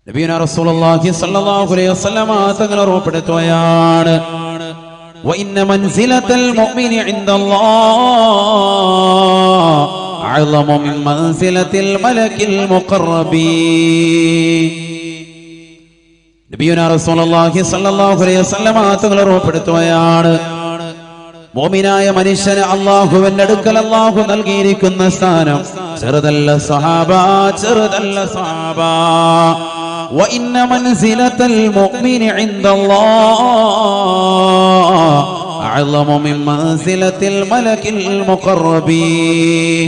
നബിയുനാ റസൂലുള്ളാഹി സ്വല്ലല്ലാഹു അലൈഹി വസല്ലം തങ്ങൾ ഓർമ്മപ്പെടുത്തുകയാണ്, വഇന്ന മൻസിലത്തൽ മുഅ്മിനി ഇൻദല്ലാഹ് അഅ്ളമു മിൻ മൻസിലത്തിൽ മലക്കിൽ മുഖറബീൻ. നബിയുനാ റസൂലുള്ളാഹി സ്വല്ലല്ലാഹു അലൈഹി വസല്ലം തങ്ങൾ ഓർമ്മപ്പെടുത്തുകയാണ്, മുഅ്മിനായ മനുഷ്യന് അല്ലാഹുവിന്റെ അടുക്കൽ അല്ലാഹു നൽകിയിരിക്കുന്ന സ്ഥാനം ചെറുതല്ല സഹാബ, ചെറുതല്ല സഹാബ. വഇന്ന മൻസിലത്തൽ മുഅ്മിനി ഇൻദല്ലാഹ് അഅ്ളമു മിൻ മൻസിലത്തിൽ മലക്കിൽ മുഖറബീൻ.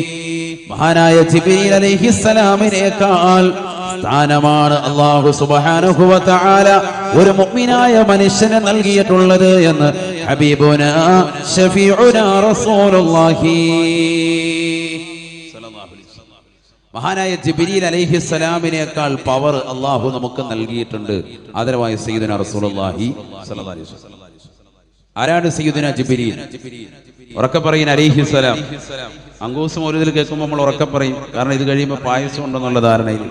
മഹാനായ ജിബ്രീൽ അലൈഹിസ്സലാമിനേക്കാൾ സ്ഥാനമാണ് അല്ലാഹു സുബ്ഹാനഹു വ തആല ഒരു മുഅ്മിനായ മനുഷ്യന് നൽകിയിട്ടുള്ളത് എന്ന് ഹബീബുനാ ശഫീഉനാ റസൂലുള്ളാഹി സ്വല്ലല്ലാഹു അലൈഹി വസല്ലം. മഹാനായ ജിബ്രീൽ അലൈഹിസ്സലാമിനേക്കാൾ പവർ അല്ലാഹു നമുക്ക് നൽകിയിട്ടുണ്ട് ആദരവായ സയ്യിദുനാ റസൂലുള്ളാഹി സ്വല്ലല്ലാഹു അലൈഹി വസല്ലം. ആരാണ് സയ്യിദുനാ ജിബ്രീൽ? ഉറക്കെ പറയുന്ന അലൈഹിസ്സലാം. അങ്കൂസ് മൗലിദിൽ കേൾക്കുമ്പോൾ നമ്മൾ ഉറക്കെ പറയും, കാരണം ഇത് കഴിയുമ്പോൾ പായസം ഉണ്ടെന്നുള്ള ധാരണയിൽ.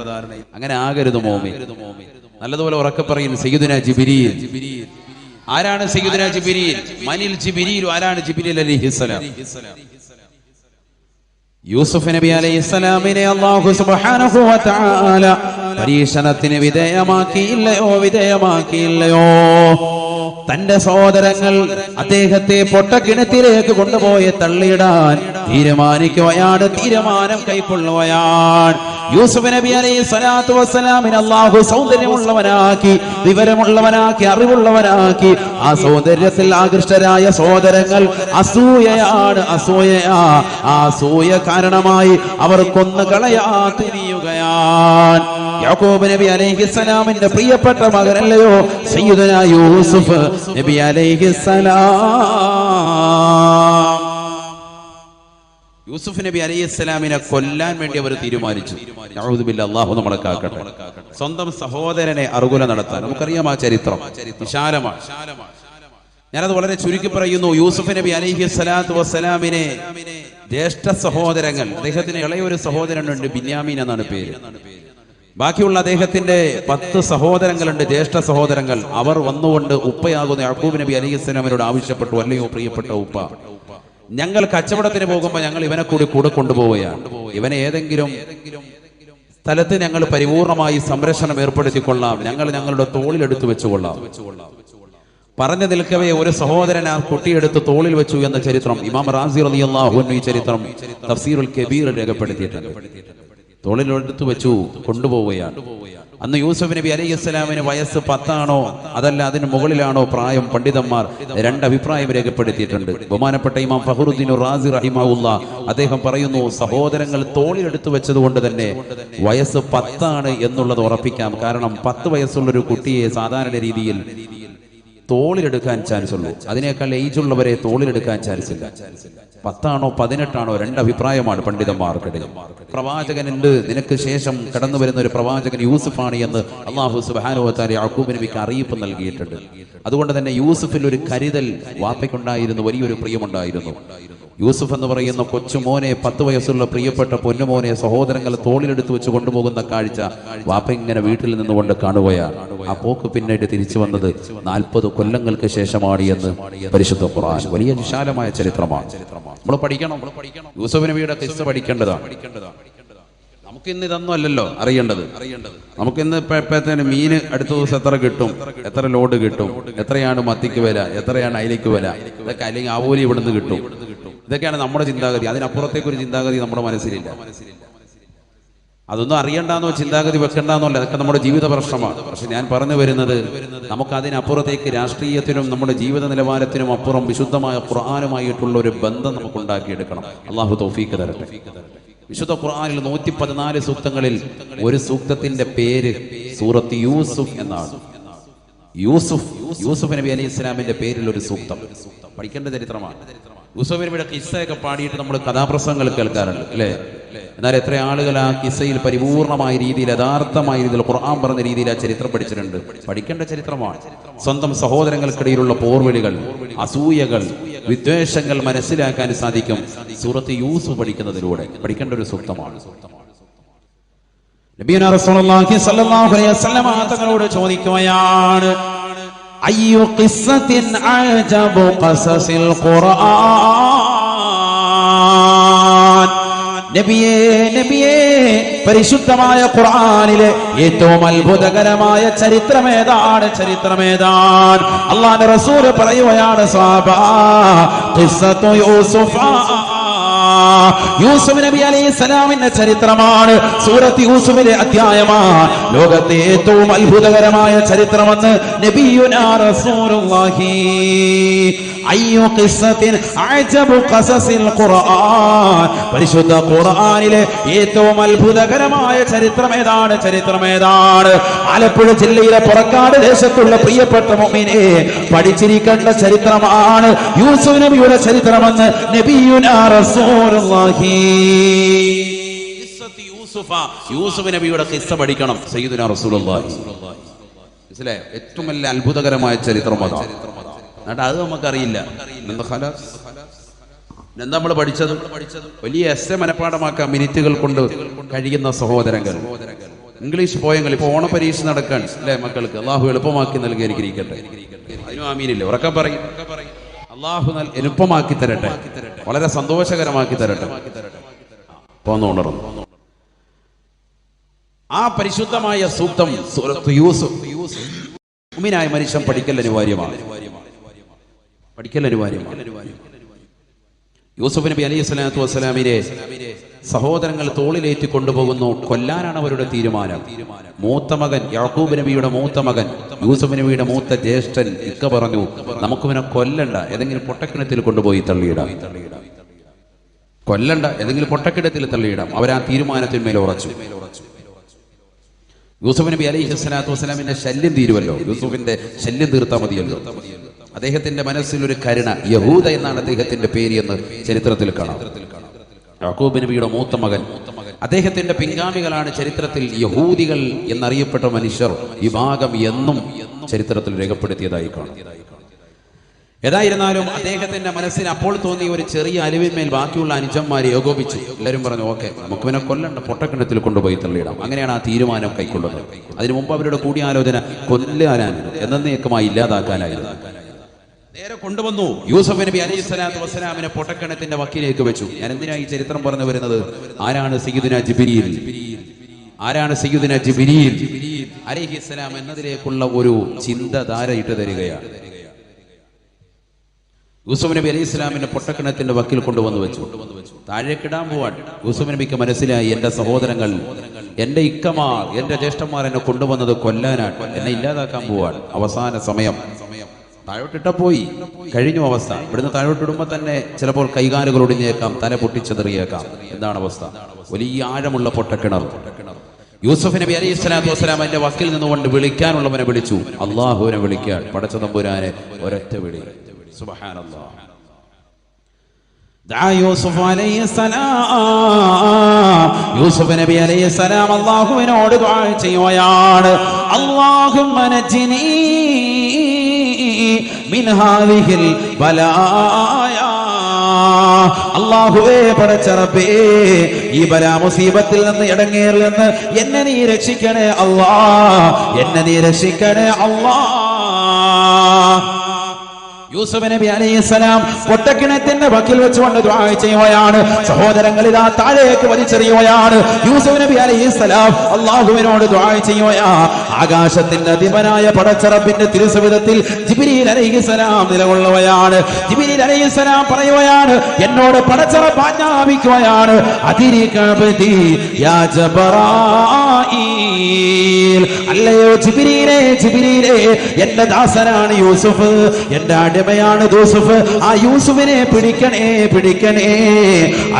അങ്ങനെ ആകരുത് മോമി. നല്ലതുപോലെ ഉറക്കെ പറയും സയ്യിദുനാ ജിബ്രീൽ. ആരാണ് സയ്യിദുനാ ജിബ്രീൽ? മനിൽ ജിബ്രീൽ. ആരാണ് ജിബ്രീൽ അലൈഹിസ്സലാം? യൂസുഫ് നബി അലൈഹിസ്സലാമിനെ അല്ലാഹു സുബ്ഹാനഹു വ തആല പരീക്ഷണത്തിന് വിധേയമാക്കിയില്ലയോ? തന്റെ സഹോദരങ്ങൾ അദ്ദേഹത്തെ പൊട്ടക്കിണറ്റിലേക്ക് കൊണ്ടുപോയി തള്ളിയിടാൻ തീരുമാനം കൈക്കൊള്ളുകയാണ്. യൂസുഫ് നബി അലൈഹി സ്വലാത്തു വസ്സലാമിനെ അല്ലാഹു സൗന്ദര്യമുള്ളവനാക്കി, വിവരമുള്ളവനാക്കി, അറിവുള്ളവനാക്കി. ആ സൗന്ദര്യത്തിൽ ആകൃഷ്ടരായ സഹോദരങ്ങൾ അസൂയയാണ്, അസൂയ കാരണമായി അവർ കൊന്നു കളയാൻ തിരിയുകയാണ്. യാക്കൂബ് നബി അലൈഹിസ്സലാമിന്റെ പ്രിയപ്പെട്ട മകനല്ലയോ സയ്യിദുനാ യൂസുഫ് നബി അലൈഹിസ്സലാം. യൂസുഫ് നബി അലൈഹിസ്സലാമിനെ കൊല്ലാൻ വേണ്ടി അവർ തീരുമാനിച്ചു. നഊദു ബില്ലാഹ്, അല്ലാഹു നമ്മളെ കാക്കട്ടെ. സ്വന്തം സഹോദരനെ അറുകൊല നടത്താൻ. നമുക്കറിയാം ആ ചരിത്രം വിശാലമാണ്. ഞാനത് വളരെ ചുരുക്കി പറയുന്നു. യൂസുഫ് നബി അലൈഹിസ്സലാത്തു വസ്സലാമിനെ ജ്യേഷ്ഠ സഹോദരങ്ങൾ, അദ്ദേഹത്തിന് ഇളയൊരു സഹോദരനുണ്ട്, ബിന്യാമീൻ എന്നാണ് പേര്. ബാക്കിയുള്ള അദ്ദേഹത്തിന്റെ 10 സഹോദരങ്ങളുണ്ട്, ജ്യേഷ്ഠ സഹോദരങ്ങൾ. അവർ വന്നുകൊണ്ട് ഉപ്പയാകുന്ന യാക്കൂബ് നബി അലൈഹിസ്സലാമിനോട് ആവശ്യപ്പെട്ടു, അല്ലയോ പ്രിയപ്പെട്ട ഉപ്പ, ഞങ്ങൾ കച്ചവടത്തിന് പോകുമ്പോൾ ഞങ്ങൾ ഇവനെ കൂടെ കൊണ്ടുപോവുകയാണ്. ഇവനെ ഏതെങ്കിലും സ്ഥലത്ത് ഞങ്ങൾ പരിപൂർണമായി സംരക്ഷണം ഏർപ്പെടുത്തിക്കൊള്ളാം, ഞങ്ങൾ ഞങ്ങളുടെ തോളിലെടുത്ത് വെച്ചുകൊള്ളാം. പറഞ്ഞു നിൽക്കവേ ഒരു സഹോദരൻ ആ കുട്ടിയെടുത്ത് തോളിൽ വെച്ചു എന്ന ചരിത്രം ഇമാം റാസി റളിയല്ലാഹു അൻഹു ഈ ചരിത്രം തഫ്സീറുൽ കബീർ രേഖപ്പെടുത്തിയിട്ടുണ്ട്. തോളിലെടുത്ത് വെച്ചു കൊണ്ടുപോവുകയാണ്. അന്ന് യൂസുഫ് നബി അലൈഹിസ്സലാമിന് വയസ്സ് 10 ആണോ അതല്ല അതിന് മുകളിലാണോ പ്രായം? പണ്ഡിതന്മാർ 2 അഭിപ്രായം രേഖപ്പെടുത്തിയിട്ടുണ്ട്. ബഹുമാനപ്പെട്ട ഇമാം ഫഖറുദ്ദീൻ റാസി റഹിമഹുല്ലാഹ് അദ്ദേഹം പറയുന്നു, സഹോദരങ്ങൾ തോളിലെടുത്ത് വെച്ചതുകൊണ്ട് തന്നെ വയസ്സ് 10 ആണ് എന്നുള്ളത് ഉറപ്പിക്കാം. കാരണം 10 വയസ്സുള്ളൊരു കുട്ടിയെ സാധാരണ രീതിയിൽ തോളിലെടുക്കാൻ ചാൻസ് ഉള്ളൂ, അതിനേക്കാൾ ഏജ് ഉള്ളവരെ തോളിലെടുക്കാൻ ചാൻസ് ഇല്ല. 10 ആണോ 18 ആണോ 2 അഭിപ്രായമാണ് പണ്ഡിതന്മാർക്കിടയിൽ. പ്രവാചകനുണ്ട്, നിനക്ക് ശേഷം കടന്നു വരുന്ന ഒരു പ്രവാചകൻ യൂസുഫാണ് എന്ന് അല്ലാഹു സുബ്ഹാനഹു വ തആല യാക്കൂബ് നബിക്ക് അറിയിപ്പ് നൽകിയിട്ടുണ്ട്. അതുകൊണ്ട് തന്നെ യൂസുഫിൽ ഒരു കരുതൽ വാപ്പയ്ക്കുണ്ടായിരുന്നു, വലിയൊരു പ്രിയമുണ്ടായിരുന്നു. യൂസുഫ് എന്ന് പറയുന്ന കൊച്ചുമോനെ, 10 വയസ്സുള്ള പ്രിയപ്പെട്ട പൊന്നുമോനെ സഹോദരങ്ങൾ തോളിലെടുത്ത് വെച്ച് കൊണ്ടുപോകുന്ന കാഴ്ച വാപ്പ ഇങ്ങനെ വീട്ടിൽ നിന്നുകൊണ്ട് കാണുകയാണ്. ആ പോക്ക് പിന്നീട് തിരിച്ചു വന്നത് 40 കൊല്ലങ്ങൾക്ക് ശേഷമാണ് എന്ന് പരിശുദ്ധ ഖുർആൻ. വലിയ വിശാലമായ ചരിത്രമാണ്, നമ്മൾ പഠിക്കണം. യൂസുഫ് നബിയുടെ ഖിസ്സ പഠിക്കേണ്ടതാണ്. നമുക്കിന്ന് ഇതൊന്നും അല്ലല്ലോ അറിയേണ്ടത്. നമുക്കിന്ന് ഇപ്പോഴത്തേന് മീന് അടുത്ത ദിവസം എത്ര കിട്ടും, എത്ര ലോഡ് കിട്ടും, എത്രയാണ് മത്തിക്ക് വില, എത്രയാണ് അയിലയ്ക്ക് വില, ഇതൊക്കെ അല്ലെങ്കിൽ ആവൂലി ഇവിടുന്ന് കിട്ടും, ഇതൊക്കെയാണ് നമ്മുടെ ചിന്താഗതി. അതിനപ്പുറത്തേക്കൊരു ചിന്താഗതി നമ്മുടെ മനസ്സിലില്ല. അതൊന്നും അറിയണ്ടെന്നോ ചിന്താഗതി വെക്കണ്ടെന്നോ അല്ല, അതൊക്കെ നമ്മുടെ ജീവിത പ്രശ്നമാണ്. പക്ഷെ ഞാൻ പറഞ്ഞു വരുന്നത്, നമുക്ക് അതിനപ്പുറത്തേക്ക് രാഷ്ട്രീയത്തിനും നമ്മുടെ ജീവിത നിലവാരത്തിനും അപ്പുറം വിശുദ്ധമായ ഖുർആനുമായിട്ടുള്ള ഒരു ബന്ധം നമുക്ക് ഉണ്ടാക്കിയെടുക്കണം. അള്ളാഹു തൗഫീഖ് തരട്ടെ. വിശുദ്ധ ഖുർആനിൽ 114 സൂക്തങ്ങളിൽ ഒരു സൂക്തത്തിന്റെ പേര് സൂറത്ത് യൂസുഫ് എന്നാണ്. യൂസുഫ് നബി അലൈഹി ഇസ്ലാമിന്റെ പേരിൽ ഒരു സൂക്തം പഠിക്കേണ്ട ചരിത്രമാണ്. യൂസുഫ് നബിയുടെ കിസ്സയൊക്കെ പാടിയിട്ട് നമ്മൾ കഥാപ്രസംഗങ്ങൾ കേൾക്കാറുണ്ട് അല്ലേ? എന്നാൽ എത്ര ആളുകൾ ആ കിസ്സയിൽ പരിപൂർണമായ രീതിയിൽ, യഥാർത്ഥമായ രീതിയിൽ ഖുർആൻ പറഞ്ഞ രീതിയിൽ ആ ചരിത്രം പഠിച്ചിട്ടുണ്ട്. പഠിക്കേണ്ട ചരിത്രമാണ്. സ്വന്തം സഹോദരങ്ങൾക്കിടയിലുള്ള പോർവിളികൾ, അസൂയകൾ, വിദ്വേഷങ്ങൾ മനസ്സിലാക്കാൻ സാധിക്കും സൂറത്ത് യൂസുഫ് പഠിക്കുന്നതിലൂടെ. പഠിക്കേണ്ട ഒരു സൂക്തമാണ്. നബിയുനാ റസൂലുള്ളാഹി സ്വല്ലല്ലാഹു അലൈഹി വസല്ലം തങ്ങളോട് ചോദിക്കുകയാണ്, അയ്യു ഖിസ്സത്തിൻ അജബു ഖസസിൽ ഖുർആൻ. നബിയേ നബിയേ, പരിശുദ്ധമായ ഖുർആനിലെ ഏറ്റവും അത്ഭുതകരമായ ചരിത്രമേതാണ്? അല്ലാഹുവിന്റെ റസൂൽ പറയുകയാണ്, സ്വഹാബാ ഖിസ്സത്തു യൂസുഫ, യൂസുഫ് നബി അലൈഹിസ്സലാമിന്റെ ചരിത്രമാണ്. സൂറത്ത് യൂസുഫിലെ അധ്യായമാണ് ലോകത്തെ ഏറ്റവും അത്ഭുതകരമായ ചരിത്രമെന്ന് നബിയുനാ റസൂലുള്ളാഹി. അയ്യു ഖിസ്സത്തിൻ അജബു ഖസസിൽ ഖുർആൻ, പരിശുദ്ധ ഖുർആനിലെ ഏറ്റവും അത്ഭുതകരമായ ചരിത്രമേതാണ്? ആലപ്പുഴ ജില്ലയിലെ പുറക്കാട് ദേശത്തുള്ള പ്രിയപ്പെട്ട മുഅ്മിനേ, പഠിച്ചിരിക്കേണ്ട ചരിത്രമാണ് യൂസുഫ് നബിയുടെ ചരിത്രമെന്ന് നബിയുനാ റസൂലുള്ളാഹി. യൂസുഫ് നബിയുടെ ഖിസ്സ പഠിക്കണം സയ്യിദുനാ റസൂലുള്ളാഹി. മനസ്സിലായോ? ഏറ്റവും വലിയ അത്ഭുതകരമായ ചരിത്രം അതാണ്. എന്നിട്ട് അത് നമുക്കറിയില്ല. എന്താ നമ്മൾ പഠിച്ചത്? വലിയ എസ്സെ മനഃപ്പാഠമാക്കാൻ മിനിറ്റുകൾ കൊണ്ട് കഴിയുന്ന സഹോദരങ്ങൾ. ഇംഗ്ലീഷ് പോയെങ്കിൽ ഇപ്പൊ ഓണപരീക്ഷ നടക്കാൻ അല്ലെ മക്കൾക്ക്, അള്ളാഹു എളുപ്പമാക്കി നൽകി അനുഗ്രഹിക്കട്ടെ. അതിനും ആമീനില്ലേ? ഉറക്കെ പറയും, അള്ളാഹു എളുപ്പമാക്കി തരട്ടെ, വളരെ സന്തോഷകരമാക്കി തരട്ടെ. പോന്നുണർന്നു ആ പരിശുദ്ധമായ സൂക്തം സൂറത്ത് യൂസുഫ്. മുഅ്മിനായ മനുഷ്യൻ പഠിക്കൽ അനിവാര്യമാണ്. യൂസുഫ് നബി അലൈഹി സ്വലാത്തു വസ്സലാമിനെ സഹോദരങ്ങൾ തോളിലേറ്റി കൊണ്ടുപോകുന്നു. കൊല്ലാനാണ് അവരുടെ തീരുമാനം. മൂത്ത മകൻ യാക്കൂബ് നബിയുടെ മൂത്ത മകൻ, യൂസുഫ് നബിയുടെ മൂത്ത ജ്യേഷ്ഠൻ ഇക്ക പറഞ്ഞു, നമുക്കിവനെ കൊല്ലണ്ട, ഏതെങ്കിലും പൊട്ടക്കിണത്തിൽ കൊണ്ടുപോയി തള്ളിയിടാം. അവരാ തീരുമാനത്തിന്മേൽ ഉറച്ചു. യൂസുഫ് നബി അലൈഹി സ്വലാത്തു വസ്സലാമിന്റെ ശല്യം തീരുവല്ലോ, യൂസുഫിന്റെ ശല്യം തീർത്താൽ മതിയല്ലോ. അദ്ദേഹത്തിന്റെ മനസ്സിൽ ഒരു കരുണ, യഹൂദ എന്നാണ് അദ്ദേഹത്തിന്റെ പേര് എന്ന് ചരിത്രത്തിൽ കാണാം. യാക്കൂബ് നബിയുടെ മൂത്ത മകൻ, അദ്ദേഹത്തിന്റെ പിൻഗാമികളാണ് ചരിത്രത്തിൽ യഹൂദികൾ എന്നറിയപ്പെട്ട മനുഷ്യർ വിഭാഗം എന്നും ചരിത്രത്തിൽ രേഖപ്പെടുത്തിയതായി കാണാം. ഏതായിരുന്നാലും അദ്ദേഹത്തിന്റെ മനസ്സിന് അപ്പോൾ തോന്നിയ ഒരു ചെറിയ അലിവിന്മേൽ ബാക്കിയുള്ള അനുജന്മാരെ ഏകോപിച്ചു. എല്ലാവരും പറഞ്ഞു, ഓക്കെ, നമുക്ക് ഇവനെ കൊല്ലണ്ട, പൊട്ടക്കിണത്തിൽ കൊണ്ടുപോയി തള്ളിയിടാം. അങ്ങനെയാണ് ആ തീരുമാനം കൈക്കൊള്ളുന്നത്. അതിനു മുമ്പ് അവരുടെ കൂടിയാലോചന കൊല്ലാനാണ്, എന്നേക്കുമായി ഇല്ലാതാക്കാനായിരുന്നു. നേരെ കൊണ്ടുവന്നു യൂസുഫ് നബി അലൈഹി സ്വലാത്തു വസ്സലാമിനെ പൊട്ടക്കിണത്തിന്റെ വക്കിലേക്ക് വെച്ചു. ഞാൻ എന്തിനാ ഈ ചരിത്രം പറഞ്ഞു വരുന്നത്? ആരാണ് സയ്യിദുനാ ജിബ്രീൽ അലൈഹിസ്സലാം എന്നതിലേക്കുള്ള ഒരു ചിന്തധാര ഇട്ട് തരികയാണ്. യൂസുഫ് നബി അലൈഹി സ്വലാമിന്റെ പൊട്ടക്കിണത്തിന്റെ വക്കിൽ കൊണ്ടുവന്നു വെച്ചു. താഴേക്കിടാൻ പോവാൻ യൂസുഫ് നബിക്ക് മനസ്സിലായി, എന്റെ സഹോദരങ്ങൾ, എന്റെ ഇക്കമാർ, എന്റെ ജ്യേഷ്ഠന്മാർ എന്നെ കൊണ്ടുവന്നത് കൊല്ലാനാണ്, എന്നെ ഇല്ലാതാക്കാൻ പോവാൻ. അവസാന സമയം താഴോട്ടിട്ട പോയി കഴിഞ്ഞു അവസ്ഥ. ഇവിടുന്ന് താഴോട്ടിടുമ്പോ തന്നെ ചിലപ്പോൾ കൈകാലുകൾ ഒടിഞ്ഞേക്കാം, തല പൊട്ടിച്ചെറിയേക്കാം. എന്താണ് അവസ്ഥ? വലിയ ആഴമുള്ള പൊട്ടക്കിണർ. യൂസുഫ് നബി അലൈഹി സ്വലാത്തു വസ്സലാം അതിന്റെ വക്കിൽ നിന്നുകൊണ്ട് വിളിക്കാനുള്ളവനെ വിളിച്ചു. അള്ളാഹുവിനെ വിളിക്കാൻ, പടച്ച തമ്പുരാനെ ഒരൊറ്റ വിളി. സുബ്ഹാനല്ലാഹ്. യൂസുഫ് നബി അലൈഹിസ്സലാം അല്ലാഹുവിനോട് ദുആ ചെയ്യുകയാണ്, അല്ലാഹുമ്മ നജ്ജിനി മിൻ ഹാദിഹിൽ ബലായ. അല്ലാഹുവേ, പടച്ച റബ്ബേ, ഈ ബലാ മുസീബത്തിൽ നിന്ന്, ഇടങ്ങേറിൽ നിന്ന് എന്നെ നീ രക്ഷിക്കണേ അല്ലാഹ്. യൂസുഫ് നബി അലൈഹിസ്സലാം പൊട്ടക്കിണറ്റിന്റെ വക്കിൽ വെച്ചുകൊണ്ട് ദുആ ചെയ്യുകയാണ്. സഹോദരങ്ങൾ ഇതാ താഴേക്ക് വലിച്ചെറിയുകയാണ്. യൂസുഫ് നബി അലൈഹിസ്സലാം അല്ലാഹുവിനോട് ദുആ ചെയ്യുകയാണ്. ആകാശത്തിന്റെ അധിപനായ പടച്ച റബ്ബിന്റെ തിരുസവിധത്തിൽ ജിബ്രീൽ അലൈഹിസ്സലാം നിലകൊള്ളുകയാണ്. ജിബ്രീൽ അലൈഹിസ്സലാം പറയുകയാണ്, എന്നോട് പടച്ച റബ്ബ് ആജ്ഞാപിക്കുകയാണ്, അതിരികബദി യാ ജബറായീൽ. അല്ലയോ ജിബ്രീലേ, എന്റെ ദാസനാണ് യൂസുഫ്, എന്റെ അടിമയാണ് യൂസുഫ്. ആ യൂസുഫിനെ പിടിക്കണേ.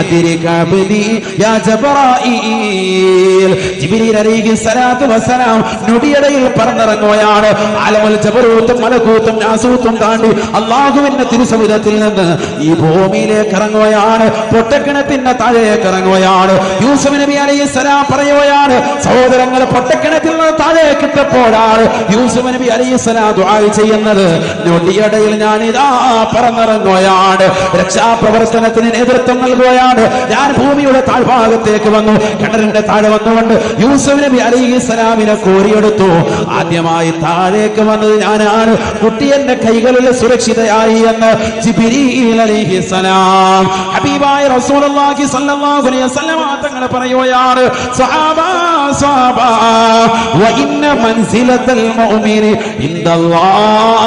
അതിരികബദി യാ ജബറായീൽ. ജിബ്രീൽ അലൈഹിസ്സലാത്തു വസ്സലാം നൊടിയിടയിൽ പറന്നിറങ്ങുകയാണ്. ആലമുൽ ജബറൂത്തും മലകൂത്തും നാസൂത്തും താണ്ടി അല്ലാഹുവിന്റെ തിരുസവിധത്തിൽ നിന്ന് ഈ ഭൂമിയിലേക്ക് ഇറങ്ങുകയാണ്. പൊട്ടക്കിണത്തിന്റെ താഴേക്ക് ഇറങ്ങുകയാണ്. യൂസുഫ് നബി അലൈഹിസ്സലാം പറയുകയാണ്, സഹോദരങ്ങൾ, പൊട്ടക്കിണത്തിൽ നിന്ന് താഴേക്ക് ഇട്ടപ്പോഴാണ് യൂസുഫ് നബി അലൈഹിസ്സലാം ദുആ ചെയ്യുന്നത്, നൊടിയിടയിൽ ഞാനിതാ പറന്നിറങ്ങുകയാണ്, രക്ഷാപ്രവർത്തനത്തിന് നേതൃത്വം നൽകുകയാണ്. ഞാൻ ഭൂമിയുടെ താഴ്ഭാഗത്തേക്ക് വന്നു, കിണറിന്റെ താഴെ വന്നുകൊണ്ട് യൂസുഫ് നബി അലൈഹിസ്സലാമിനെ കോരിയെടുത്തു. ആദ്യമായി താഴേക്ക് വന്നത് ഞാനാണ്. കുട്ടി എന്റെ കൈകളിൽ സുരക്ഷിതയായി എന്ന് ജിബ്രീൽ അലൈഹിസ്സലാം ഹബീബായ റസൂലുള്ളാഹി സ്വല്ലല്ലാഹു അലൈഹി വസല്ലം തങ്ങൾ പറയുകയാണ്, സ്വഹാബാ സ്വഹാബാ വ ഇന്ന മൻസിലത്തൽ മുഅ്മിനി ഇൻദല്ലാഹ്.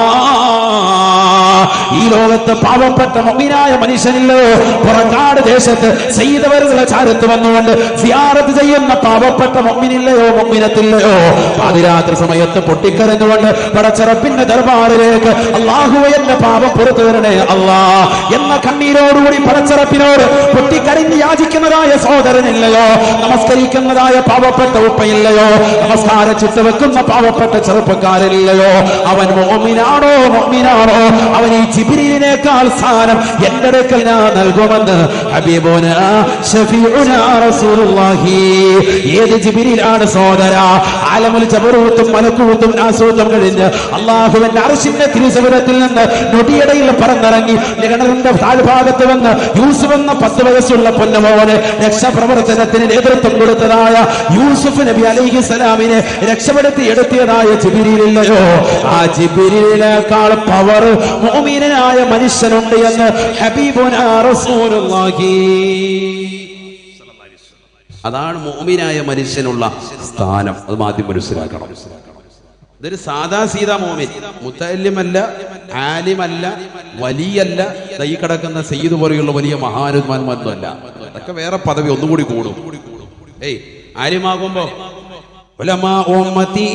ഈ ലോകത്ത് പാവപ്പെട്ട മുഅ്മിനായ മനുഷ്യനില്ലയോ, പുറക്കാട് ദേശത്ത് സയ്യിദവറുകളെ ചാരത്ത് വന്നുകൊണ്ട് സിയാറത്ത് ചെയ്യുന്ന പാവപ്പെട്ട മുഅ്മിനില്ലയോ, മുഅ്മിനത്തില്ലയോ, പാതിരാത്രി സമയത്ത് പൊട്ടിക്കരഞ്ഞുകൊണ്ട് പടച്ചറപ്പിന്റെ ദർബാറിലേക്ക് അല്ലാഹുവേ എന്റെ പാപം പുറത്തു തരണേ അല്ലാഹ് എന്ന കണ്ണീരോടുകൂടി പടച്ചറപ്പിനോട് പൊട്ടിക്കരഞ്ഞ് യാചിക്കുന്നതായ സഹോദരനില്ലയോ, നമസ്കരിക്കുന്നതായ പാവപ്പെട്ട ഉപ്പയില്ലയോ, നമസ്കാരം ചുട്ടുവെക്കുന്ന പാവപ്പെട്ട ചെറുപ്പക്കാരനില്ലയോ, അവൻ മുഅ്മിനാണോ മുഅ്മിനാണോ, അവൻ ഈ ജിബ്രീലിനേക്കാൾ സ്ഥാനം എന്റെ അടുക്കൽ ഞാൻ നൽകുമെന്ന് ഹബീബുനാ ശഫീഉനാ റസൂലുള്ളാഹി. ഏത് ജിബ്രീലാണ് സഹോദര? ആലമുൽ ജബറൂത്തും മലക്കൂത്തും നാസൂത്തും കഴിഞ്ഞ് അല്ലാഹുവിന്റെ അർശിന്റെ തിരുസവിധത്തിൽ നിന്ന് നൊടിയിടയിൽ പറന്നിറങ്ങി കിണറിന്റെ താഴ്ഭാഗത്ത് വന്ന് യൂസുഫ് എന്ന 10 വയസ്സുള്ള പൊന്നമോനെ രക്ഷാപ്രവർത്തനത്തിന് നേതൃത്വം കൊടുത്തതായ യൂസുഫ് നബി അലൈഹിസ്സലാമിനെ രക്ഷപ്പെടുത്തി എടുത്തിയതായ ജിബ്രീലില്ലയോ, ആ ജിബ്രീലിനേക്കാൾ പവർ മുഅ്മിനായ മനുഷ്യനുണ്ട് എന്ന് ഹബീബുനാ റസൂലുള്ളാഹി. അതാണ് മുഅ്മിനായ മനുഷ്യനുള്ള സ്ഥാനം. അത് ആദ്യം മനസ്സിലാക്കണം. ഇതൊരു സാദാ സീതാ മുഅ്മിൻ, മുത്തഅല്ലിമല്ല, ആലിമല്ല, വലിയല്ല, ഈ കിടക്കുന്ന സയ്യിദ് പോലെയുള്ള വലിയ മഹാരഥന്മാരൊന്നുമല്ല. അതൊക്കെ വേറെ പദവി ഒന്നുകൂടി കൂടും. ആലിമാകുമ്പോ ഉലമാ ഉമ്മത്തി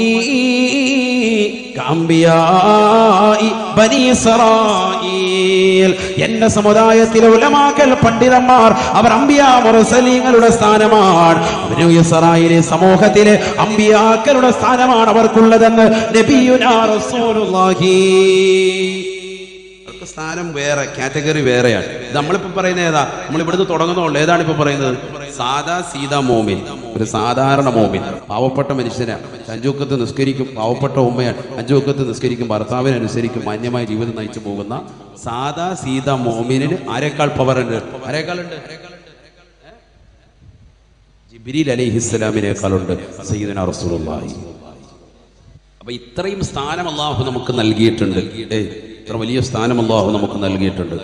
കഅംബിയാഇ ബനി ഇസ്രായീൽ, എന്റെ സമുദായത്തിലെ ഉലമാക്കൾ, പണ്ഡിതന്മാർ, അവർ അംബിയാ മുർസലീങ്ങളുടെ സ്ഥാനമാണ്. ബനി ഇസ്രായീലെ സമൂഹത്തിലെ അംബിയാക്കളുടെ സ്ഥാനമാണ് അവർക്കുള്ളതെന്ന് നബിയുനാ റസൂലുള്ളാഹി. സ്ഥാനം വേറെ, കാറ്റഗറി വേറെയാണ്. നമ്മളിപ്പോ പറയുന്നത് ഏതാ? നമ്മൾ ഇവിടുന്ന് തുടങ്ങുന്നുള്ളൂ. ഏതാണ് ഇപ്പൊ പറയുന്നത്? സാദാ സീതാ മോമിൻ, ഒരു സാധാരണ മോമിൻ, പാവപ്പെട്ട മനുഷ്യനാണ്, 5 വഖത്ത് നിസ്കരിക്കും, പാവപ്പെട്ട ഉമ്മയാണ്, 5 വഖത്ത് നിസ്കരിക്കും, ഭർത്താവിനെ അനുസരിക്കും, മാന്യമായ ജീവിതം നയിച്ചു പോകുന്ന സാദാ സീതാ മോമിനിന് ആരെക്കാൾ പവറുണ്ട്? ആരെക്കാളുണ്ട്? ജിബ്രീൽ അലൈഹിസ്സലാമിനേക്കാളുണ്ട് സയ്യിദുനാ റസൂലുള്ളാഹി. അപ്പൊ ഇത്രയും സ്ഥാനം അല്ലാഹു നമുക്ക് നൽകിയിട്ടുണ്ട്. ഇത്ര വലിയ സ്ഥാനം അല്ലാഹു നമുക്ക് നൽകിയിട്ടുണ്ട്.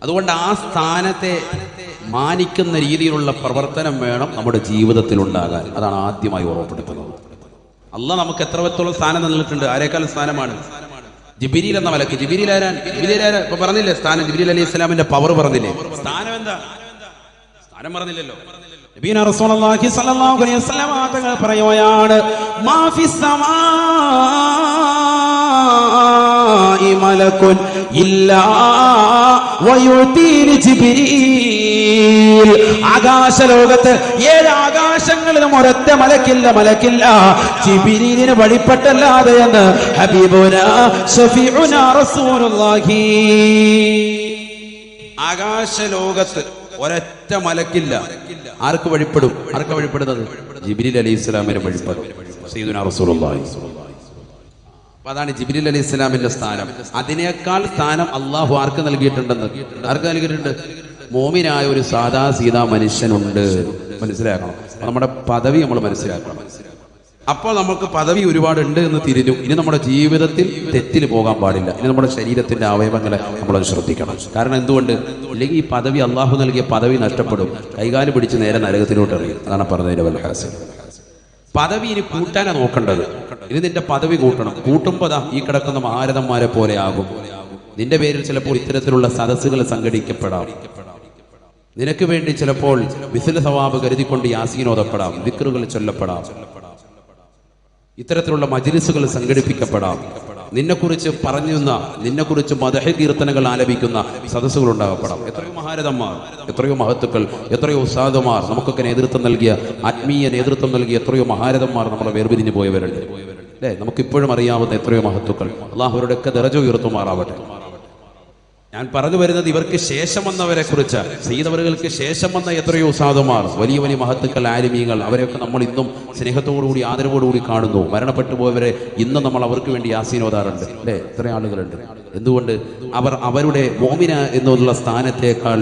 അതുകൊണ്ട് ആ സ്ഥാനത്തെ മാനിക്കുന്ന രീതിയിലുള്ള പ്രവർത്തനം വേണം നമ്മുടെ ജീവിതത്തിൽ ഉണ്ടാകാൻ. അതാണ് ആദ്യമായി ഓർമ്മപ്പെടുത്തുന്നത്. അല്ലാഹ് നമുക്ക് എത്രത്തോളം സ്ഥാനം നൽകിയിട്ടുണ്ട്. ആരേക്കാൾ സ്ഥാനമാണ്? ജിബ്രീൽ എന്ന മലക്ക്. ജിബ്രീൽ ആരാണ്? ഇപ്പൊ പറഞ്ഞില്ലേ സ്ഥാനം? ജിബ്രീൽ അലൈഹിസ്സലാമിന്റെ പവർ പറഞ്ഞില്ലേ? സ്ഥാനം എന്താ? സ്ഥാനം പറഞ്ഞില്ലല്ലോ. നബിയുനാ റസൂലുള്ളാഹി സ്വല്ലല്ലാഹു അലൈഹി വസല്ലം തങ്ങൾ പറയുകയാണ്, മാ ഫിസ് സമാഇ മലകുൻ ഇല്ലാ വയുതീനി ജിബ്രീൽ. ആകാശലോകത്ത് 7 ആകാശങ്ങളിലും ഒരൊറ്റ മലക്കില്ല, ജിബ്രീലിന് വഴിപ്പെട്ടല്ലാതെ എന്ന് ഹബീബുനാ ശഫീഉനാ റസൂലുള്ളാഹി. ആകാശലോകത്ത് ഒരൊറ്റ മലക്കില്ല. ആർക്ക് വഴിപ്പെടും? ആർക്ക് വഴിപ്പെടുന്നത്? ജിബ്രീൽ അലൈഹിസ്സലാമിന് വഴിപ്പെടും സയ്യിദുനാ റസൂലുള്ളാഹി. അപ്പൊ അതാണ് ജിബ്രീൽ അലൈഹിസ്സലാമിന്റെ സ്ഥാനം. അതിനേക്കാൾ സ്ഥാനം അള്ളാഹു ആർക്ക് നൽകിയിട്ടുണ്ടെന്ന്? ആർക്ക് നൽകിയിട്ടുണ്ട്? മോമിനായ ഒരു സാദാ സീതാ മനുഷ്യനുണ്ട്. മനസ്സിലാക്കണം. നമ്മുടെ പദവി നമ്മൾ മനസ്സിലാക്കണം. അപ്പോൾ നമുക്ക് പദവി ഒരുപാടുണ്ട് എന്ന് തിരിഞ്ഞു. ഇനി നമ്മുടെ ജീവിതത്തിൽ തെറ്റിൽ പോകാൻ പാടില്ല. ഇനി നമ്മുടെ ശരീരത്തിന്റെ അവയവങ്ങളെ നമ്മളത് ശ്രദ്ധിക്കണം. കാരണം എന്തുകൊണ്ട്? അല്ലെങ്കിൽ ഈ പദവി, അള്ളാഹു നൽകിയ പദവി നഷ്ടപ്പെടും. കൈകാല് പിടിച്ച് നേരെ നരകത്തിലോട്ട് എറിയും. അതാണ് പറഞ്ഞതിന്റെ വൽഹാസിൽ. പദവി ഇനി കൂട്ടാനാണ് നോക്കേണ്ടത്. ഇനി നിന്റെ പദവി കൂട്ടണം. കൂട്ടുമ്പോൾ ഈ കിടക്കുന്ന മഹാരഥന്മാരെ പോലെ ആകും. നിന്റെ പേരിൽ ചിലപ്പോൾ ഇത്തരത്തിലുള്ള സദസ്സുകൾ സംഘടിക്കപ്പെടാം. നിനക്ക് വേണ്ടി ചിലപ്പോൾ വിസില സവാബ് കരുതിക്കൊണ്ട് യാസീൻ ഓതപ്പെടാം, ദിക്റുകൾ ചൊല്ലപ്പെടാം, ഇത്തരത്തിലുള്ള മജ്ലിസുകൾ സംഘടിപ്പിക്കപ്പെടാം. നിന്നെക്കുറിച്ച് പറഞ്ഞുന്ന, നിന്നെക്കുറിച്ച് മദഹ് കീർത്തനങ്ങൾ ആലപിക്കുന്ന സദസ്സുകൾ ഉണ്ടാകപ്പെടാം. എത്രയോ മഹാരഥന്മാർ, എത്രയോ മഹത്തുക്കൾ, എത്രയോ ഉസ്താദുമാർ, നമുക്കൊക്കെ നേതൃത്വം നൽകിയ, ആത്മീയ നേതൃത്വം നൽകിയ എത്രയോ മഹാരഥന്മാർ നമ്മളെ വേർപിരിഞ്ഞു പോയവരുണ്ട് അല്ലേ? നമുക്കിപ്പോഴും അറിയാവുന്ന എത്രയോ മഹത്തുക്കൾ. അല്ലാഹു അവരുടെയൊക്കെ ദറജ ഉയർത്തുമാറാവട്ടെ. ഞാൻ പറഞ്ഞു വരുന്നത് ഇവർക്ക് ശേഷം വന്നവരെ കുറിച്ച്. സയ്യിദവറുകൾക്ക് ശേഷം വന്ന എത്രയോ സാധുമാർ, വലിയ വലിയ മഹത്തുക്കൾ, ആലിമീങ്ങൾ, അവരെയൊക്കെ നമ്മൾ ഇന്നും സ്നേഹത്തോടുകൂടി ആദരവോടുകൂടി കാണുന്നു. മരണപ്പെട്ടു പോയവരെ ഇന്നും നമ്മൾ അവർക്ക് വേണ്ടി യാസീൻ ഓതാറുണ്ട്, അല്ലേ? എത്ര ആളുകളുണ്ട്. എന്തുകൊണ്ട്? അവർ അവരുടെ മോമിന എന്നുള്ള സ്ഥാനത്തേക്കാൾ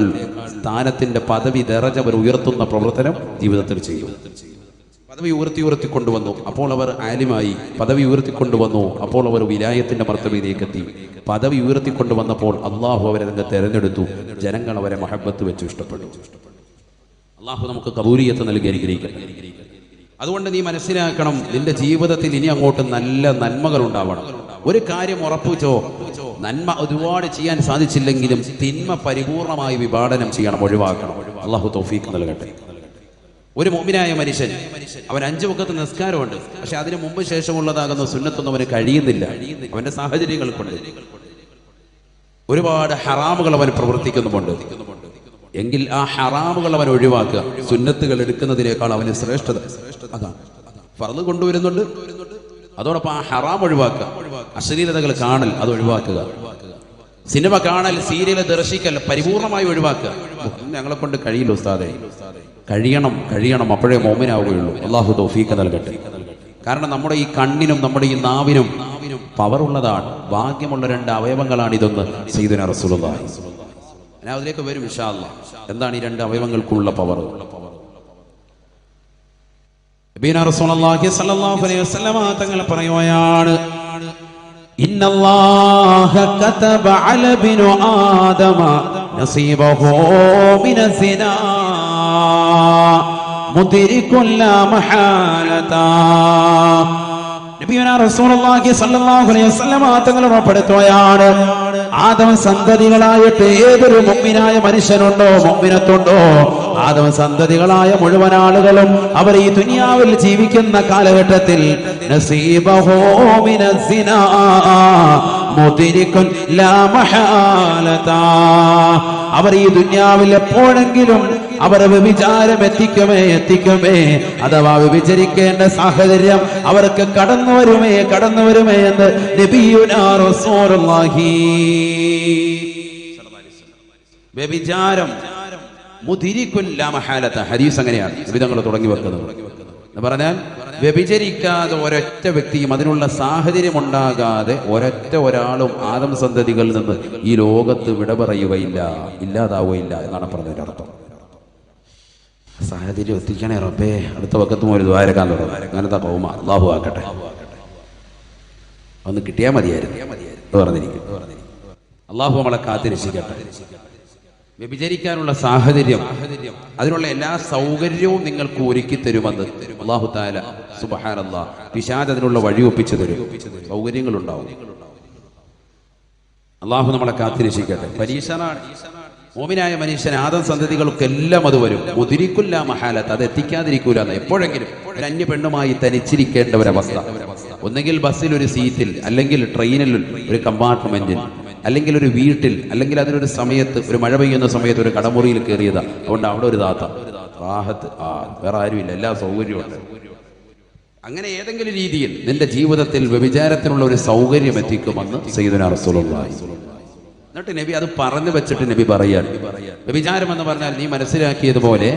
സ്ഥാനത്തിന്റെ പദവി ദറജ അവർ ഉയർത്തുന്ന പ്രവർത്തനം ജീവിതത്തിൽ ചെയ്യും. പദവി ഉയർത്തി കൊണ്ടുവന്നു, അപ്പോൾ അവർ ആലിമായി. പദവി ഉയർത്തിക്കൊണ്ടുവന്നു, അപ്പോൾ അവർ വിലായത്തിന്റെ മർത്തബയിലേക്ക് എത്തി. പദവി ഉയർത്തിക്കൊണ്ടുവന്നപ്പോൾ അള്ളാഹു അവരെ തന്നെ തെരഞ്ഞെടുത്തു. ജനങ്ങൾ അവരെ മഹബത്ത് വെച്ച് ഇഷ്ടപ്പെട്ടു. അള്ളാഹു നമുക്ക് കബൂലിയത്ത് നൽകി അനുഗ്രഹിക്കട്ടെ. അതുകൊണ്ട് നീ മനസ്സിലാക്കണം, നിന്റെ ജീവിതത്തിൽ ഇനി അങ്ങോട്ട് നല്ല നന്മകൾ ഉണ്ടാവണം. ഒരു കാര്യം ഉറപ്പിച്ചോ, നന്മ ഒരുപാട് ചെയ്യാൻ സാധിച്ചില്ലെങ്കിലും തിന്മ പരിപൂർണമായി വിഭാടനം ചെയ്യണം, ഒഴിവാക്കണം. അള്ളാഹു തൗഫീഖ് നൽകട്ടെ. ഒരു മുഅ്മിനായ മനുഷ്യൻ, അവൻ 5 വഖത്ത് നിസ്കാരമുണ്ട്, പക്ഷെ അതിന് മുമ്പ് ശേഷമുള്ളതാകുന്ന സുന്നത്തൊന്നും അവന് കഴിയുന്നില്ല. അവന്റെ സാഹചര്യങ്ങൾ കൊണ്ട് ഒരുപാട് ഹറാമുകൾ അവൻ പ്രവർത്തിക്കുന്നുമുണ്ട്. എങ്കിൽ ആ ഹറാമുകൾ അവൻ ഒഴിവാക്കുക. സുന്നത്തുകൾ എടുക്കുന്നതിനേക്കാൾ അവന് ശ്രേഷ്ഠത അതാണ്. ഫർള് കൊണ്ടുവരുന്നുണ്ട്, അതോടൊപ്പം ആ ഹറാം ഒഴിവാക്കുക. അശ്ലീലതകൾ കാണൽ അത് ഒഴിവാക്കുക. സിനിമ കാണൽ, സീരിയൽ ദർശിക്കൽ പരിപൂർണമായി ഒഴിവാക്കുക. ഞങ്ങളെ കൊണ്ട് കഴിയില്ല ഉസ്താദേ. കഴിയണം, അപ്പോഴേ മോമിനാവുകയുള്ളൂ. അള്ളാഹു തൗഫീഖ് നൽകട്ടെ. കാരണം നമ്മുടെ ഈ കണ്ണിനും നമ്മുടെ ഈ നാവിനും പവറുള്ളതാണ്. ഭാഗ്യമുള്ള 2 അവയവങ്ങളാണ് ഇതൊന്ന്. സയ്യിദുനാ റസൂലുള്ളാഹി. ഞാൻ അതിലേക്ക് വരും ഇൻഷാ അല്ലാഹ്. എന്താണ് ഈ 2 അവയവങ്ങൾക്കുള്ള പവർ? നബിയുനാ റസൂലുള്ളാഹി സ്വല്ലല്ലാഹു അലൈഹി വസല്ലമ തങ്ങൾ പറയുകയാണ്, ഇന്നല്ലാഹ കതബ അല ബിനു ആദമ നസീബഹു മിനസ്സിനാ മുദ്രികുൻ ലാ മഹാലതാ. നബിയുനാ റസൂലുള്ളാഹി സ്വല്ലല്ലാഹു അലൈഹി വസല്ലമ തങ്ങൾ ഉറപ്പെടുത്തുകയാണ്, ആദം സന്തതികളായിട്ട് ഏതൊരു മുഅ്മിനായ മനുഷ്യനുണ്ടോ, മുഅ്മിനത്തുണ്ടോ, ആദം സന്തതികളായ മുഴുവൻ ആളുകളും അവർ ഈ ദുനിയാവിൽ ജീവിക്കുന്ന കാലഘട്ടത്തിൽ നസീബഹു മിനസ്സിനാ മുദ്രികുൻ ലാ മഹാലതാ, അവർ ഈ ദുനിയാവിൽ എപ്പോഴെങ്കിലും അവർ വ്യഭിചാരം എത്തിക്കുമേ അഥവാ വ്യഭിചരിക്കേണ്ട സാഹചര്യം അവർക്ക് കടന്നു വരുമേ എന്ന് നബിയുനാ റസൂലുള്ളാഹി. വ്യഭിചാരം മുദ്രികുൻ ലാ മഹാലത, ഹദീസ് അങ്ങനെയാണ് വിധങ്ങൾ തുടങ്ങി വെക്കുന്നത്. എന്ന് പറഞ്ഞാൽ വ്യഭിചരിക്കാതെ ഒരൊറ്റ വ്യക്തിയും അതിനുള്ള സാഹചര്യം ഉണ്ടാകാതെ ഒരാളും ആദം സന്തതികളിൽ നിന്ന് ഈ ലോകത്ത് വിട പറയുകയില്ല, ഇല്ലാതാവുകയില്ല എന്നാണ് പറഞ്ഞതിന്റെ അർത്ഥം. സാഹചര്യം എത്തിക്കണേ റബ്ബേ. അടുത്ത വക്കത്തും ഒരു ദ്വാരക്കാൻ തുടങ്ങും. അങ്ങനത്തെ കൗമ അല്ലാഹു ആക്കട്ടെ. ഒന്ന് കിട്ടിയാൽ മതിയായിരുന്നു പറഞ്ഞിരിക്കും. അല്ലാഹു നമ്മളെ കാത്തിരക്ഷിക്കട്ടെ. വ്യഭിചരിക്കാനുള്ള സാഹചര്യം, അതിനുള്ള എല്ലാ സൗകര്യവും നിങ്ങൾക്ക് ഒരുക്കി തരുമെന്ന് അല്ലാഹു തആല സുബ്ഹാനല്ലാഹ്. പിശാച് അതിനുള്ള വഴി ഒപ്പിച്ചു തരും, സൗകര്യങ്ങളുണ്ടാവും. അല്ലാഹു നമ്മളെ കാത്തിരക്ഷിക്കട്ടെ. പരീക്ഷണാണ്. മോമിനായ മനുഷ്യൻ ആദം സന്തതികൾക്കെല്ലാം അത് വരും. മുദ്രികുൻ ലാ മഹാലത, അത് എത്തിക്കാതിരിക്കൂല. എപ്പോഴെങ്കിലും ഒരു അന്യ പെണ്ണുമായി തനിച്ചിരിക്കേണ്ട ഒരവസ്ഥ, ഒന്നെങ്കിൽ ബസ്സിൽ ഒരു സീറ്റിൽ, അല്ലെങ്കിൽ ട്രെയിനിൽ ഒരു കമ്പാർട്ട്മെന്റിൽ, അല്ലെങ്കിൽ ഒരു വീട്ടിൽ, അല്ലെങ്കിൽ അതിനൊരു സമയത്ത് ഒരു മഴ പെയ്യുന്ന സമയത്ത് ഒരു കടമുറിയിൽ കയറിയതാ. അതുകൊണ്ട് അവിടെ ഒരു താത്ത റാഹത്ത്, വേറെ ആരുമില്ല, എല്ലാ സൗകര്യമുണ്ട്. അങ്ങനെ ഏതെങ്കിലും രീതിയിൽ നിന്റെ ജീവിതത്തിൽ വ്യഭിചാരത്തിനുള്ള ഒരു സൗകര്യം എത്തിക്കുമെന്ന് സയ്യിദുനാ റസൂലുള്ളാഹി. എന്നിട്ട് നബി അത് പറഞ്ഞു വെച്ചിട്ട് നബി പറയാൻ, വ്യഭിചാരം എന്ന് പറഞ്ഞാൽ നീ മനസ്സിലാക്കിയതുപോലെ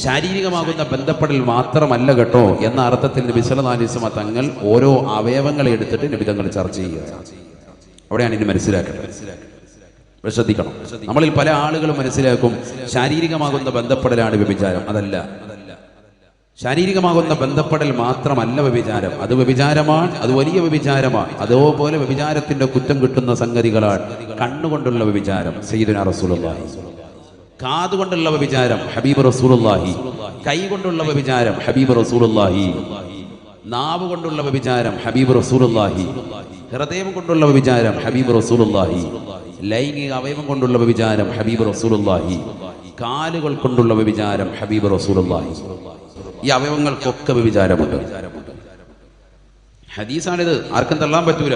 ശാരീരികമാകുന്ന ബന്ധപ്പെടൽ മാത്രമല്ല കേട്ടോ എന്ന അർത്ഥത്തിൽ നബി സല്ലല്ലാഹു അലൈഹി വസല്ലം തങ്ങൾ ഓരോ അവയവങ്ങളെ എടുത്തിട്ട് നബി തങ്ങൾ ചർച്ച ചെയ്യുക. അവിടെയാണ് ഇനി മനസ്സിലാക്കേണ്ടത്. ശ്രദ്ധിക്കണം. നമ്മളിൽ പല ആളുകളും മനസ്സിലാക്കും ശാരീരികമാകുന്ന ബന്ധപ്പെടലാണ് വ്യഭിചാരം. അതല്ല. ശാരീരികമാകുന്ന ബന്ധപ്പെടൽ മാത്രമല്ല വ്യഭിചാരം. അത് വ്യഭിചാരമാണ്, അത് വലിയ വ്യഭിചാരമാണ്. അതേപോലെ വ്യഭിചാരത്തിന്റെ കുറ്റം കിട്ടുന്ന സംഗതികളാണ് കണ്ണുകൊണ്ടുള്ള വ്യഭിചാരം, സയ്യിദുനാ റസൂലുള്ളാഹി. കാതുകൊണ്ടുള്ള വ്യഭിചാരം, ഹബീബ് റസൂലുള്ളാഹി. കൈ കൊണ്ടുള്ള വ്യഭിചാരം, ഹബീബ് റസൂലുള്ളാഹി. നാവ് കൊണ്ടുള്ള വ്യഭിചാരം, ഹബീബ് റസൂലുള്ളാഹി. ഹൃദയം കൊണ്ടുള്ള വ്യഭിചാരം, ഹബീബ് റസൂലുള്ളാഹി. ലൈംഗിക അവയവം കൊണ്ടുള്ള വ്യഭിചാരം, ഹബീബ് റസൂലുള്ളാഹി. കാലുകൾ കൊണ്ടുള്ള വ്യഭിചാരം, ഹബീബ് റസൂലുള്ളാഹി. ഈ അവയവങ്ങൾക്കൊക്കെ വ്യഭിചാരമുണ്ട്. ഹദീസാണിത്, ആർക്കും തള്ളാൻ പറ്റൂല.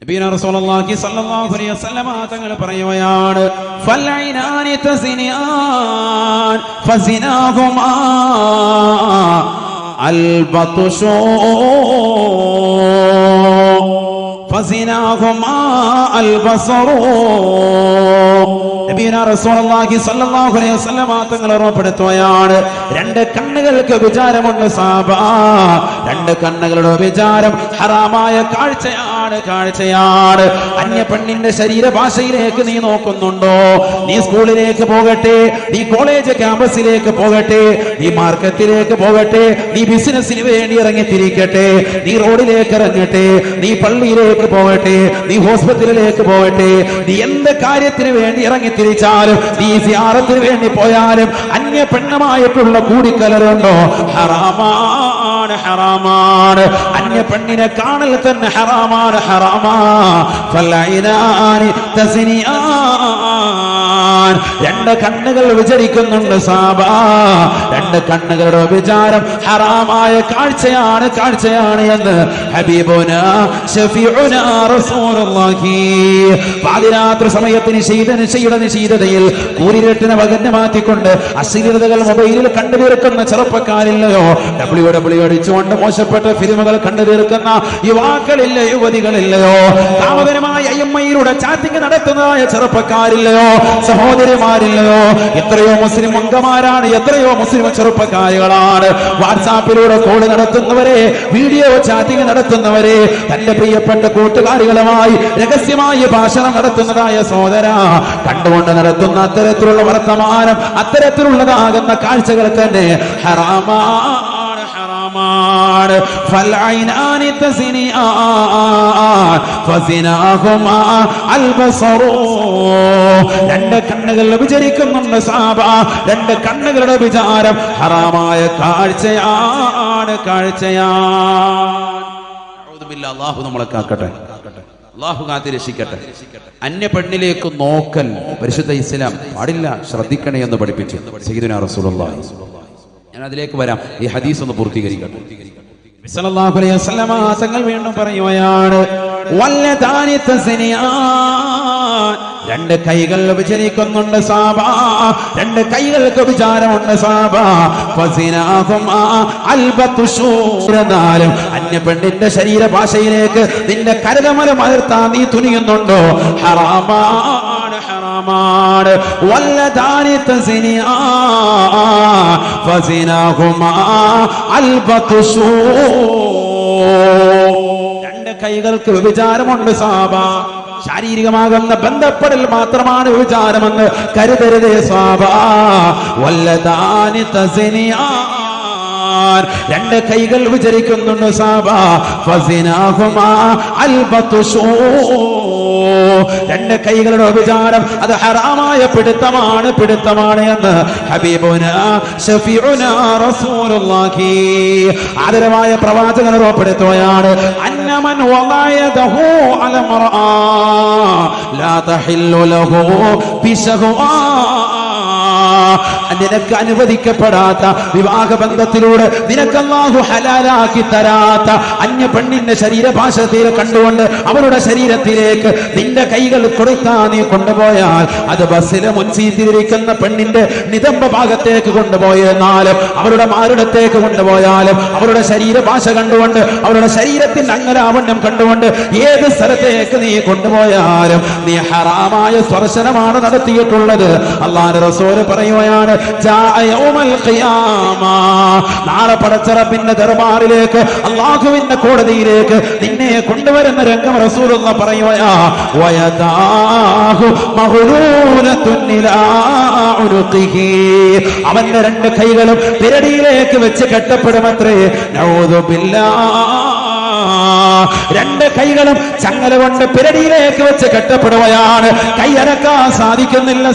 നബിയുനാ റസൂലുള്ളാഹി സ്വല്ലല്ലാഹു അലൈഹി വസല്ലമ തങ്ങൾ പറയുകയാണ്, ഫൽഐനാനി തസിനിയാൻ ഫസിനാഹുമാ അൽബതുഷു ഫസിനാഹുമാ അൽബസറു. നബിയുനാ റസൂലുള്ളാഹി സ്വല്ലല്ലാഹു അലൈഹി വസല്ലം തങ്ങൾ ഓർമ്മപ്പെടുത്തുകയാണ്, രണ്ട് കണ്ണുകൾക്ക് വിചാരമുണ്ട് സാബ. രണ്ട് കണ്ണുകളുടെ വിചാരം ഹറാമായ കാഴ്ചയാണ്. അന്യ പെണ്ണിന്റെ ശരീരഭാഷയിലേക്ക് നീ നോക്കുന്നുണ്ടോ? നീ സ്കൂളിലേക്ക് പോകട്ടെ, നീ കോളേജ് ക്യാമ്പസിലേക്ക് പോകട്ടെ, നീ മാർക്കറ്റിലേക്ക് പോകട്ടെ, നീ ബിസിനസ്സിന് വേണ്ടി ഇറങ്ങിത്തിരിക്കട്ടെ, നീ റോഡിലേക്ക് ഇറങ്ങട്ടെ, നീ പള്ളിയിലേക്ക് പോകട്ടെ, നീ ഹോസ്പിറ്റലിലേക്ക് പോകട്ടെ, നീ എന്ത് കാര്യത്തിന് വേണ്ടി ഇറങ്ങിത്തിരിച്ചാലും, നീ സിയാറത്തിന് വേണ്ടി പോയാലും അന്യ പെണ്ണുമായിട്ടുള്ള കൂടിക്കലരുണ്ടോ? ഹറാമാണ്. അന്യ പെണ്ണിനെ കാണൽ തന്നെ ഹറാമാണ്. രണ്ട് കണ്ണുകൾ വിചരിക്കുന്നുണ്ട് സാബ. രണ്ട് കണ്ണുകളുടെ വിചാരം ഹറാമായ കാഴ്ചയാണ് എന്ന് ഹബീബുനാ ശഫീഉനാ റസൂലുള്ളാഹി. പാതിരാത്രി സമയത്ത് നിശീതതയിൽ കൂരിരട്ടിനെ വകഞ്ഞു മാറ്റിക്കൊണ്ട് അശ്ലീലതകൾ മൊബൈലിൽ കണ്ടുതീർക്കുന്ന ചെറുപ്പക്കാരില്ലയോ? ഡബ്ല്യു അടിച്ചുകൊണ്ട് മോശപ്പെട്ട ഫിലിമുകൾ കണ്ടുതീർക്കുന്ന യുവാക്കളില്ല, യുവതികളില്ലയോ? കാമകരമായ IMIയിലൂടെ ചാറ്റിംഗ് നടത്തുന്നതായ ചെറുപ്പക്കാരില്ലയോ? സഹോദരിമാരില്ലയോ? എത്രയോ മുസ്ലിം അംഗമാരാണ്, എത്രയോ മുസ്ലിം ചെറുപ്പക്കാരികളാണ് വാട്സാപ്പിലൂടെ കോള് നടത്തുന്നവരെ, വീഡിയോ ചാറ്റിംഗ് നടത്തുന്നവരെ, തന്റെ പ്രിയപ്പെട്ട കൂട്ടുകാരികളുമായി രഹസ്യമായി ഭാഷണം നടത്തുന്നതായ സഹോദര, കണ്ടുകൊണ്ട് നടത്തുന്ന അത്തരത്തിലുള്ള വർത്തമാനം, അത്തരത്തിലുള്ളതാകുന്ന കാഴ്ചകൾ തന്നെ ഹറാമാണ്. ഫൽഐനാനി തസ്നിആൻ ഫസിനാഹുമാ അൽബസറു. രണ്ട് കണ്ണുകൾ വിചരിക്കുന്നുണ്ട് സാബ. രണ്ട് കണ്ണുകളുടെ വിചാരം ഹറാമായ കാഴ്ചയാണ്. അല്ലാഹു നമ്മളെ കാക്കട്ടെ, അല്ലാഹു കാത്തി രക്ഷിക്കട്ടെ. അന്യ പെണ്ണിലേക്ക് നോക്കൽ പരിശുദ്ധ ഇസ്ലാം പാടില്ല, ശ്രദ്ധിക്കണേ എന്ന് പഠിപ്പിച്ചു സയ്യിദുനാ റസൂലുള്ളാഹി. ഞാൻ അതിലേക്ക് വരാം, ഈ ഹദീസ് ഒന്ന് പൂർത്തീകരിക്കട്ടെ. സല്ലല്ലാഹു അലൈഹി വസല്ലം തങ്ങൾ വീണ്ടും പറയുകയാണ്, വല്ലദാനി തസ്നിയാൻ. രണ്ട് കൈകൾ വിചരിക്കുന്നുണ്ട് സാബ. രണ്ട് കൈകൾക്ക് വിചാരമുണ്ട് സാബ. ഫസിനാഹുമാ അൽബതുശൂരനാലും അന്യ പെണ്ണിന്റെ ശരീരഭാഷയിലേക്ക് നിന്റെ കരകമല മലർത്താൻ നീ തുനിയുന്നുണ്ടോ? ഹറാമാണ്. വല്ലദാനി തസ്നിയാൻ ഫസിനാഹുമാ അൽബതുശൂർ. രണ്ട് കൈകൾക്ക് വിചാരമുണ്ട് സാബ. ശാരീരികമാകുന്ന ബന്ധപ്പെടൽ മാത്രമാണ് വിചാരമെന്ന് കരുതരുതേ സാബ. വല്ലദാനി തസ്നിയാൻ. രണ്ട് കൈകൾ വിചരിക്കുന്നുണ്ട് സാബ. ഫസിനാഹുമാ അൽബതുശൂർ. രണ്ട് കൈകളുടെ വിചാരം അത് ഹറാമായ പിടുത്തമാണ് എന്ന് ഹബീബുനാ ശഫീഉനാ റസൂലുള്ളാഹി. ആദരവായ പ്രവാചകൻ ഉറപ്പെടുത്തുകയാണ്, അന്നമൻ വളയദഹു അല മർആ ലാ തഹില്ലു ലഹു ബിശഹ്വാ. നിനക്ക് അനുവദിക്കപ്പെടാത്ത വിവാഹബന്ധത്തിലൂടെ നിനക്ക് അല്ലാഹു ഹലാലാക്കി തരാത്ത അന്യ പെണ്ണിന്റെ ശരീരഭാഷ തീരെ കണ്ടുകൊണ്ട് അവരുടെ ശരീരത്തിലേക്ക് നിന്റെ കൈകൾ കൊടുത്താ നീ കൊണ്ടുപോയാൽ, അത് ബസ്സിലെ മുൻസീറ്റിലിരിക്കുന്ന പെണ്ണിന്റെ നിതംബ ഭാഗത്തേക്ക് കൊണ്ടുപോയെന്നാലും അവരുടെ മാറിടത്തേക്ക് കൊണ്ടുപോയാലും അവരുടെ ശരീരഭാഷ കണ്ടുകൊണ്ട് അവരുടെ ശരീരത്തിന്റെ അംഗലാവണ്യം കണ്ടുകൊണ്ട് ഏത് സ്ഥലത്തേക്ക് നീ കൊണ്ടുപോയാലും നീ ഹറാമായ സ്പർശനമാണ് നടത്തിയിട്ടുള്ളത്. അല്ലാഹുവിന്റെ റസൂൽ പറയുകയാണ്, നാളെ പടച്ചറപ്പിന്റെ ദർബാറിലേക്ക്, അല്ലാഹുവിന്റെ കോടതിയിലേക്ക് നിന്നെ കൊണ്ടുവരുന്ന രംഗം റസൂലുള്ള പറയുകയാ, അവന്റെ രണ്ട് കൈകളും പിരടിയിലേക്ക് വെച്ച് കെട്ടപ്പെടുമത്രേ. നഊദു ബില്ലാഹ്. രണ്ട് കൈകളും ചങ്ങല കൊണ്ട് പിരടിയിലേക്ക് വെച്ച് കെട്ടപ്പെടുകയാണ്. കൈയടക്കാൻ സാധിക്കുന്നില്ല.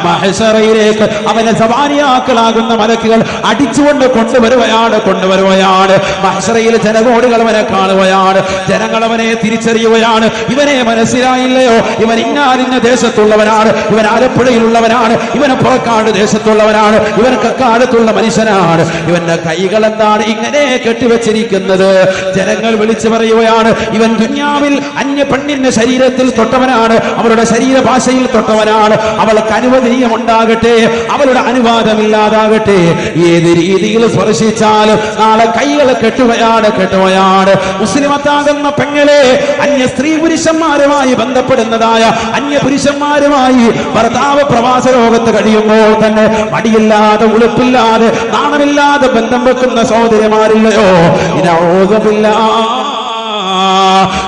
മഹ്ശറയിലേക്ക് അവനെ സവാരിയാക്കളാകുന്ന മലക്കുകൾ അടിച്ചുകൊണ്ട് കൊണ്ടുവരുകയാണ്. മഹ്ശറയിൽ ജനകോടികൾ അവനെ കാണുകയാണ്. ജനങ്ങൾ അവനെ തിരിച്ചറിയുകയാണ്. ഇവനെ മനസ്സിലായില്ലയോ? ഇവൻ ഇന്നാലിന്ന ദേശത്തുള്ളവനാണ്, ഇവൻ ആലപ്പുഴയിലുള്ളവനാണ്, ഇവന് പുറക്കാട് ദേശത്തുള്ളവനാണ്, ഇവൻ കക്കാലത്തുള്ള മനുഷ്യനാണ്. ഇവന്റെ കൈകൾ എന്താണ് ഇങ്ങനെ കെട്ടിവെച്ചിരിക്കുന്നത്? ജനങ്ങൾ വിളിച്ചു പറയുകയാണ്, ഇവൻ ദുനിയാവിൽ അന്യ പെണ്ണിന്റെ ശരീരത്തിൽ തൊട്ടവനാണ്, അവളുടെ ശരീരഭാഷയിൽ തൊട്ടവനാണ്. അവൾക്ക് അനുവദനീയമുണ്ടാകട്ടെ, അവളുടെ അനുവാദമില്ലാതാകട്ടെ. ഏത് രീതിയിൽ സ്പർശിച്ചാലും നാളെ കൈകൾ കെട്ടുകയാണ്. മുസ്ലിമത്താകുന്ന പെങ്ങളെ, അന്യ സ്ത്രീ പുരുഷന്മാരുമായി ബന്ധപ്പെടുന്നതായ അന്യ പുരുഷന്മാരുമായി ഭർത്താവ് പ്രവാസ ലോകത്ത് കഴിയുമ്പോൾ തന്നെ മടിയില്ലാതെ, ഉളുപ്പില്ലാതെ, നാണമില്ലാതെ ബന്ധം വെക്കുന്ന സഹോദരിമാരില്ലയോ? ഇനഊദുബില്ല.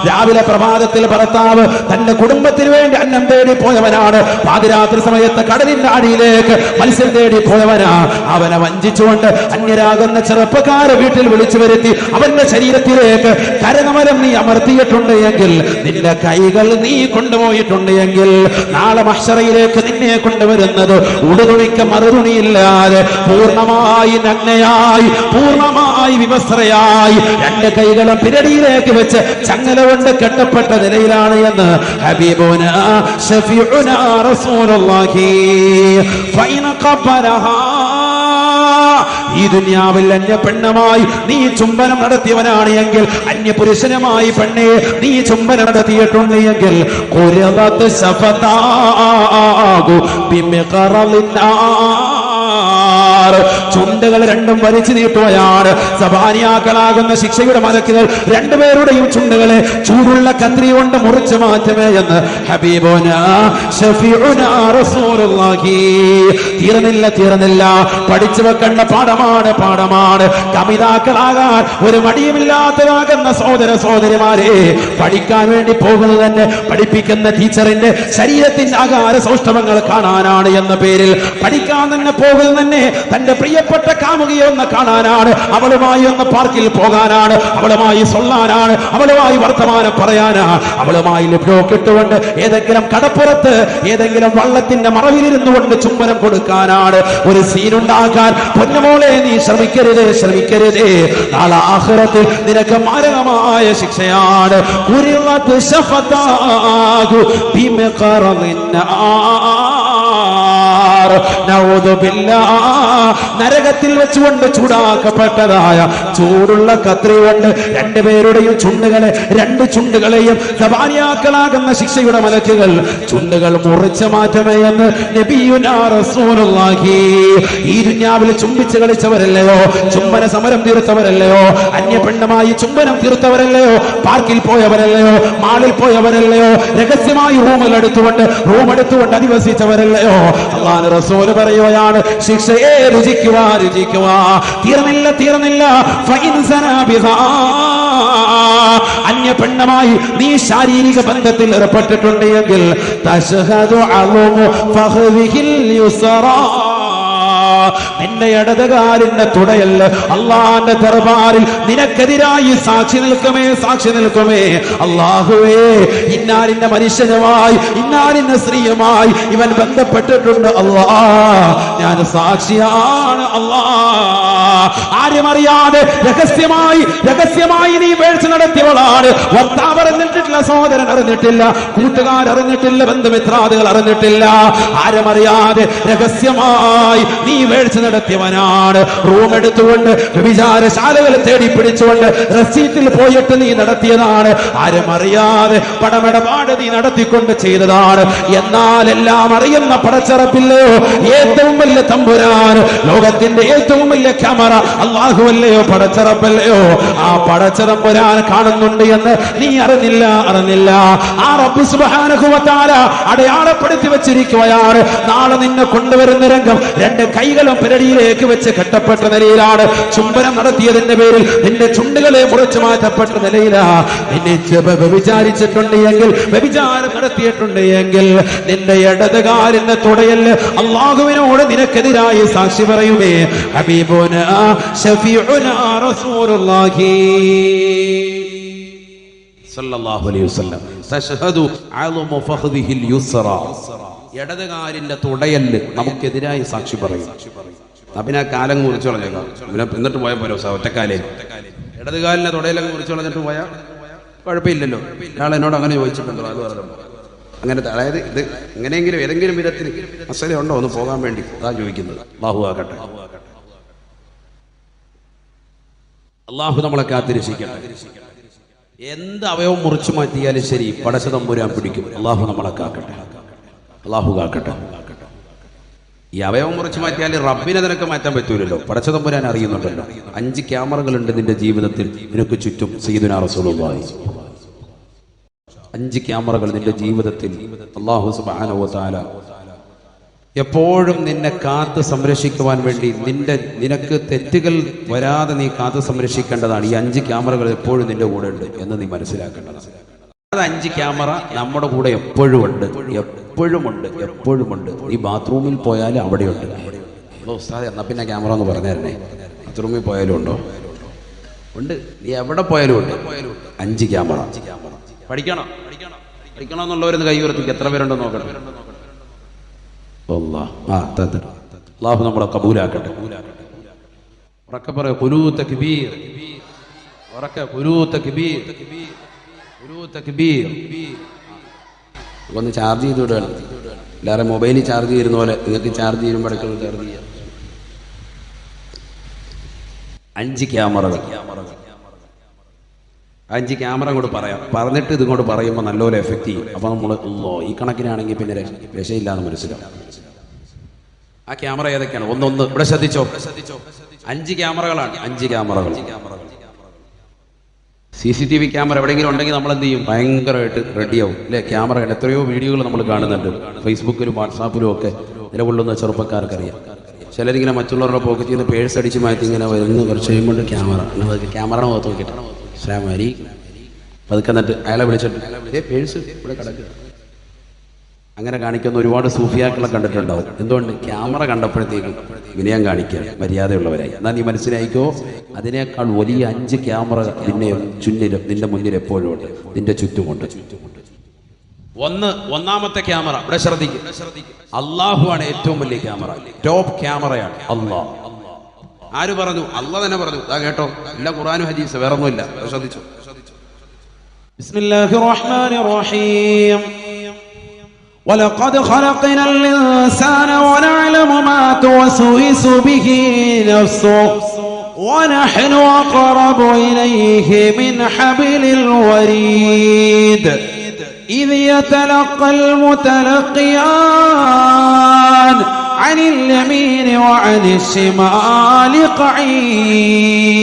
രാവിലെ പ്രഭാതത്തിൽ ഭർത്താവ് തന്റെ കുടുംബത്തിന് വേണ്ടി അന്നം തേടി പോയവനാണ്. പാതിരാത്രി സമയത്ത് കടലിന്റെ അടിയിലേക്ക് മത്സ്യം തേടി പോയവനാ. അവനെ വഞ്ചിച്ചുകൊണ്ട് അന്യരാകുന്ന ചെറുപ്പക്കാരെ വീട്ടിൽ വിളിച്ചു വരുത്തി അവന്റെ ശരീരത്തിലേക്ക് കരനമരം നീ അമർത്തിയിട്ടുണ്ട് എങ്കിൽ, നിന്റെ കൈകൾ നീ കൊണ്ടുപോയിട്ടുണ്ട് എങ്കിൽ, നാളെ മഹ്ശറയിലേക്ക് നിന്നെ കൊണ്ടുവരുന്നത് ഉടുതുണിക്ക മറുതുണിയില്ലാതെ പൂർണ്ണമായി നഗ്നയായി, പൂർണ്ണമായി വിവസ്ത്രയായി, രണ്ട് കൈകളും പിരടിയിലേക്ക് വെച്ച് ചങ്ങല കൊണ്ട് കെട്ടപ്പെട്ട നിലയിലാണ് എന്ന് ഹബീബുനാ ശഫീഉനാ റസൂലുള്ളാഹി ഫൈന ഖബറഹാ. ഈ ദുനിയാവിൽ അന്യ പെണ്ണുമായി നീ ചുംബനം നടത്തിയവനാണ് എങ്കിൽ, അന്യ പുരുഷനുമായി പെണ്ണെ നീ ചുംബനം നടത്തിയിട്ടുണ്ട് എങ്കിൽ, ഖുരദത് ശഫതാഗു ബിമിഖറലിന്നാ, ചുണ്ടുകൾ രണ്ടും വലിച്ചു നീട്ടുകയാണ്. സബാനിയാക്കളാകുന്ന ശിക്ഷയുടെ മലക്കുകൾ രണ്ടുപേരുടെയും ചുണ്ടുകളെ ചൂടുള്ള കത്രി കൊണ്ട് മുറിച്ചു മാറ്റുമേ എന്ന് ഹബീബുനാ ശഫീഉനാ റസൂലുള്ളാഹി. തീർന്നില്ല, പഠിച്ചു വെക്കേണ്ട പാഠമാണ്. കമിതാക്കളാകാൻ ഒരു മടിയുമില്ലാത്തതാകുന്ന സഹോദരന്മാരെ, പഠിക്കാൻ വേണ്ടി പോകുന്നത് തന്നെ പഠിപ്പിക്കുന്ന ടീച്ചറിന്റെ ശരീരത്തിന്റെ ആകാര സൗഷ്ഠവങ്ങൾ കാണാനാണ് എന്ന പേരിൽ പഠിക്കാൻ തന്നെ പോകുന്നത് തന്നെ തന്റെ പ്രിയപ്പെട്ട കാമുകിയെ ഒന്ന് കാണാനാണ്, അവളുമായി ഒന്ന് പാർക്കിൽ പോകാനാണ്, അവളുമായി സൊല്ലാനാണ്, അവളുമായി വർത്തമാനം പറയാനാണ്, അവളുമായി ലഭ്യക്കിട്ടുകൊണ്ട് ഏതെങ്കിലും കടപ്പുറത്ത് ഏതെങ്കിലും വള്ളത്തിന്റെ മറവിലിരുന്നു കൊണ്ട് ചുംബനം കൊടുക്കാനാണ്. ഒരു സീനുണ്ടാക്കാൻ പൊന്നുമോളെ നീ ശ്രമിക്കരുതേ. നാളെ ആഖിറത്തിൽ നിനക്ക് മാരകമായ ശിക്ഷയാണ്. നരകത്തിൽ വെച്ചുകൊണ്ട് ചൂടാക്കപ്പെട്ടതായ ചൂടുള്ള കത്രി കൊണ്ട് രണ്ടുപേരുടെയും ചുണ്ടുകളെ, രണ്ട് ചുണ്ടുകളെയും സബാനിയാക്കളാകുന്ന ശിക്ഷയുടെ മലക്കുകൾ ചുണ്ടുകൾ മുറിച്ചു മാറ്റമേ എന്ന് നബിയുനാ റസൂലുള്ളാഹി. ഈ ദുനിയാവിൽ ചുംബിച്ച് കളിച്ചവരല്ലയോ, ചുംബന സമരം തീർത്തവരല്ലയോ, അന്യ പെണ്ണുമായി ചുംബനം തീർത്തവരല്ലയോ, പാർക്കിൽ പോയവരല്ലയോ, മാളിൽ പോയവരല്ലയോ, രഹസ്യമായി റൂം എടുത്തുകൊണ്ട് അധിവസിച്ചവരല്ലയോ? അല്ലാഹു റസൂല് പറയുകയാണ്, ശിക്ഷയെ രുചിക്കുക. തീർന്നില്ല. അന്യ പെണ്ണുമായി നീ ശാരീരിക ബന്ധത്തിൽ ഏർപ്പെട്ടിട്ടുണ്ട് എങ്കിൽ, തശ്ഹദു അലമു ഫഖ്ദിഹിൽ യുസ്റാ, നിന്റെ ഇടതുകാലിന്റെ തുടയല്ല അള്ളാന്റെ ദർബാറിൽ നിനക്കെതിരായി സാക്ഷി നിൽക്കുമേ. അല്ലാഹുവേ, ഇന്നാലിന്റെ മനുഷ്യനുമായി, ഇന്നാലിന്റെ സ്ത്രീയുമായി ഇവൻ ബന്ധപ്പെട്ടിട്ടുണ്ട് അല്ലാ, ഞാൻ സാക്ഷിയാണ് അല്ലാ. ആരും അറിയാതെ രഹസ്യമായി നീ വീഴ്ച നടത്തിയവളാണ്. ഭർത്താവ് അറിഞ്ഞിട്ടില്ല, സഹോദരൻ അറിഞ്ഞിട്ടില്ല, കൂട്ടുകാരറിഞ്ഞിട്ടില്ല, ബന്ധുമിത്രാദികൾ അറിഞ്ഞിട്ടില്ല. ആരും അറിയാതെ രഹസ്യമായി നീ വീഴ്ച നടത്തിയവനാണ്. റൂം എടുത്തുകൊണ്ട് വ്യഭിചാരശാലകൾ തേടി പിടിച്ചുകൊണ്ട് റസീറ്റിൽ പോയിട്ട് നീ നടത്തിയതാണ്. ആരും അറിയാതെ പണമിടപാട് നീ നടത്തിക്കൊണ്ട് ചെയ്തതാണ്. എന്നാൽ എല്ലാം അറിയുന്ന പടച്ചറപ്പില്ലയോ, ഏറ്റവും വലിയ തമ്പുരാൻ, ലോകത്തിന്റെ ഏറ്റവും വലിയ ക്യാമറ അല്ലാഹുവല്ലയോ, പടച്ചറപ്പല്ലയോ? ആ പടച്ചതമ്പുരാൻ കാണുന്നുണ്ട് എന്ന് നീ അറിഞ്ഞില്ല. ആ റബ്ബ് സുബ്ഹാനഹു വ തആല അടയാളപ്പെടുത്തി വെച്ചിരിക്കുകയാണ്. നാളെ നിന്നെ കൊണ്ടുവരുന്ന രംഗം രണ്ട് കൈകളും പിരടിയിലേക്ക് വെച്ച് കെട്ടപ്പെട്ട നിലയിലാണ്. ചുംബനം നടത്തിയതിന്റെ പേരിൽ നിന്റെ ചുണ്ടുകളെ മുറിച്ചു മാറ്റപ്പെട്ട നിലയിലാ. നിന്നെ വ്യഭിചാരിച്ചിട്ടുണ്ട് എങ്കിൽ, വ്യഭിചാരം നടത്തിയിട്ടുണ്ട് എങ്കിൽ, നിന്റെ ഇടതുകാലിന്റെ തുടയല് അല്ലാഹുവിനോട് നിനക്കെതിരായി സാക്ഷി പറയുമേ. ഹബീബുനാ ശഫീഉനാ റസൂലുള്ളാഹി സല്ലല്ലാഹു അലൈഹി വസല്ലം തശ്ഹദു അലമു ഫഖ്ദിഹിൽ യുസ്റാ, ഇടതുകാലിന്റെ തുടയല് നമുക്കെതിരായി സാക്ഷി പറയും. പിന്നെ കാലം കുറിച്ച് കളഞ്ഞേക്കാം, എന്നിട്ട് പോയാൽ പോരോ ഒറ്റക്കാലേ. ഇടതുകാലിന്റെ തുടയിലൊക്കെ കുറിച്ച് കളഞ്ഞിട്ട് പോയാൽ കുഴപ്പമില്ലല്ലോ. ഒരാൾ എന്നോട് അങ്ങനെ ചോദിച്ചിട്ടുണ്ടോ? അത് പറഞ്ഞു. അങ്ങനത്തെ, അതായത് ഇത് എങ്ങനെയെങ്കിലും ഏതെങ്കിലും വിധത്തിൽ അസല ഉണ്ടോ ഒന്ന് പോകാൻ വേണ്ടി അതാ ചോദിക്കുന്നത്. അല്ലാഹു ആകട്ടെ, അല്ലാഹു നമ്മളെ കാത്തിരക്ഷിക്കട്ടെ. എന്ത് അവയവം മുറിച്ചു മാറ്റിയാലും ശരി പടച്ച തമ്പുരാൻ പിടിക്കും. അള്ളാഹു നമ്മളെ കാക്കട്ടെ, അള്ളാഹു കാക്കട്ടെ. ഈ അവയവം മുറിച്ചു മാറ്റിയാൽ റബ്ബിനെ നിനക്ക് മാറ്റാൻ പറ്റൂലല്ലോ, പടച്ച തമ്പുരാൻ അറിയുന്നുണ്ടല്ലോ. 5 ക്യാമറകളുണ്ട് നിന്റെ ജീവിതത്തിൽ, നിനക്ക് ചുറ്റും സയ്യിദുനാ റസൂലുള്ളാഹി. 5 ക്യാമറകൾ നിന്റെ ജീവിതത്തിൽ. അല്ലാഹു സുബ്ഹാനഹു വ തആല എപ്പോഴും നിന്നെ കാത്ത് സംരക്ഷിക്കുവാൻ വേണ്ടി നിനക്ക് തെറ്റുകൾ വരാതെ നീ കാത്ത് സംരക്ഷിക്കേണ്ടതാണ്. ഈ 5 ക്യാമറകൾ എപ്പോഴും നിന്റെ കൂടെ ഉണ്ട് എന്ന് നീ മനസ്സിലാക്കേണ്ടതാണ്. 5 ക്യാമറ നമ്മുടെ കൂടെ എപ്പോഴും ഉണ്ട്, എപ്പോഴുമുണ്ട്. ഈ ബാത്റൂമിൽ പോയാലും അവിടെയുണ്ട്. ഉസ്താദ് എന്നാ പിന്നെ ക്യാമറ എന്ന് പറഞ്ഞേരണേ, ബാത്റൂമിൽ പോയാലും ഉണ്ടോ? ഉണ്ട്. നീ എവിടെ പോയാലും ഉണ്ട്. 5 ക്യാമറ. പഠിക്കണം എന്നുള്ളവരൊന്ന് കൈ ഉയർത്തിക്ക്. എത്ര പേരുണ്ടെന്ന് നോക്കട്ടെ. അല്ലാഹു നമ്മളെ കബൂലാക്കട്ടെ. ഉറക്കെ പറയൂ ഖുലൂ തക്ബീർ. ഉറക്കെ ഖുലൂ തക്ബീർ. ഒന്ന് ചാർജ് ചെയ്ത് വിടുകയാണ്. എല്ലാവരും മൊബൈലിൽ ചാർജ് ചെയ്യുന്ന പോലെ നിങ്ങൾക്ക് ചാർജ് ചെയ്യുമ്പോഴേക്കും ചാർജ് ചെയ്യാം. 5 ക്യാമറകൾ. 5 ക്യാമറ കൂടെ പറയാം. പറഞ്ഞിട്ട് ഇതുകൊണ്ട് പറയുമ്പോൾ നല്ലപോലെ എഫക്റ്റ് ചെയ്യും. അപ്പോൾ നമ്മൾ ഈ കണക്കിനാണെങ്കിൽ പിന്നെ രക്ഷയില്ലാന്ന് മനസ്സിലാവും. ആ ക്യാമറ ഏതൊക്കെയാണ്? ഒന്ന് ഇവിടെ ശ്രദ്ധിച്ചോ. 5 ക്യാമറകളാണ്. 5 ക്യാമറകൾ. CCTV ക്യാമറ എവിടെയെങ്കിലും ഉണ്ടെങ്കിൽ നമ്മൾ എന്ത് ചെയ്യും? ഭയങ്കരമായിട്ട് റെഡിയാവും അല്ലേ? ക്യാമറ എത്രയോ വീഡിയോകൾ നമ്മൾ കാണുന്നുണ്ട് ഫേസ്ബുക്കിലും വാട്സാപ്പിലും ഒക്കെ. നിലകൊള്ളുന്ന ചെറുപ്പക്കാർക്കറിയാം. ചിലരിങ്ങനെ മറ്റുള്ളവരുടെ പോക്കറ്റിൽ നിന്ന് പേഴ്സ് അടിച്ച് മാറ്റി ഇങ്ങനെ വരുന്ന കുറച്ച് കഴിയുമ്പോൾ ക്യാമറ മുഖത്ത് നോക്കിയിട്ട് ശ്രാമരി പതുക്കെ എന്നിട്ട് അയാളെ വിളിച്ചിട്ട് പേഴ്സ് ഇവിടെ കിടക്കുക. അങ്ങനെ കാണിക്കുന്ന ഒരുപാട് സൂഫിയാക്കളെ കണ്ടിട്ടുണ്ടാവും. എന്തുകൊണ്ട്? ക്യാമറ കണ്ടപ്പോഴത്തേക്കും വിനയം കാണിക്കുക, മര്യാദയുള്ളവരായി. എന്നാൽ നീ മനസ്സിലായിക്കോ, അതിനേക്കാൾ വലിയ 5 ക്യാമറ നിന്റെ മുന്നിൽ എപ്പോഴും ഉണ്ട്, നിന്റെ ചുറ്റുമുണ്ട്. ഒന്നാമത്തെ ക്യാമറ ഇവിടെ ശ്രദ്ധിക്കും. അള്ളാഹു ആണ് ഏറ്റവും വലിയ ക്യാമറ, ടോപ്പ് ക്യാമറയാണ് അള്ളാഹ്. ആര് പറഞ്ഞു? അള്ളാഹ് തന്നെ പറഞ്ഞു. അതാ കേട്ടോ, എല്ലാ ഖുർആനും ഹദീസ്, വേറെ ഒന്നുമില്ല. ശ്രദ്ധിച്ചോ. ബിസ്മില്ലാഹിർ റഹ്മാനിർ റഹീം. ولقد خلقنا الإنسان ونعلم ما توسوس به نفسه ونحن أقرب إليه من حبل الوريد إذ يتلقى المتلقيان عن اليمين وعن الشمال قعيد.